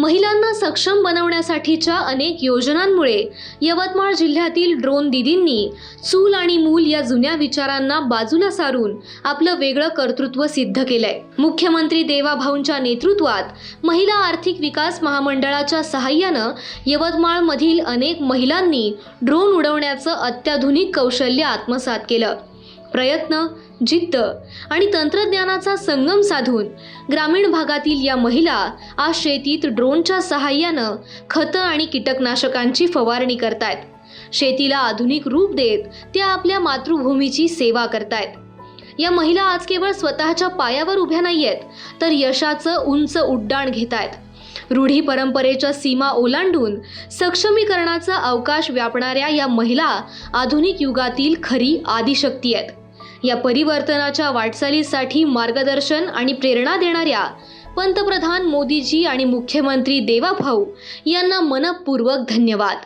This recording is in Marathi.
महिलांना सक्षम बनवण्यासाठीच्या अनेक योजनांमुळे यवतमाळ जिल्ह्यातील ड्रोन दीदींनी चूल आणि मूल या जुन्या विचारांना बाजूला सारून आपलं वेगळं कर्तृत्व सिद्ध केलंय। मुख्यमंत्री देवाभाऊंच्या नेतृत्वात महिला आर्थिक विकास महामंडळाच्या सहाय्यानं यवतमाळमधील अनेक महिलांनी ड्रोन उडवण्याचं अत्याधुनिक कौशल्य आत्मसात केलं। प्रयत्न, जिद्द आणि तंत्रज्ञानाचा संगम साधून ग्रामीण भागातील या महिला आज शेतीत ड्रोनच्या सहाय्यानं खतं आणि कीटकनाशकांची फवारणी करतायत। शेतीला आधुनिक रूप देत त्या आपल्या मातृभूमीची सेवा करतायत। या महिला आज केवळ स्वतःच्या पायावर उभ्या नाहीयेत, तर यशाचं उंच उड्डाण घेतायत। रूढी परंपरेच्या सीमा ओलांडून सक्षमीकरणाचा अवकाश व्यापणाऱ्या या महिला आधुनिक युगातील खरी आदिशक्ती आहेत। या परिवर्तनाच्या वाटचालीसाठी मार्गदर्शन आणि प्रेरणा देणाऱ्या पंतप्रधान मोदीजी आणि मुख्यमंत्री देवाभाऊ यांना मनपूर्वक धन्यवाद।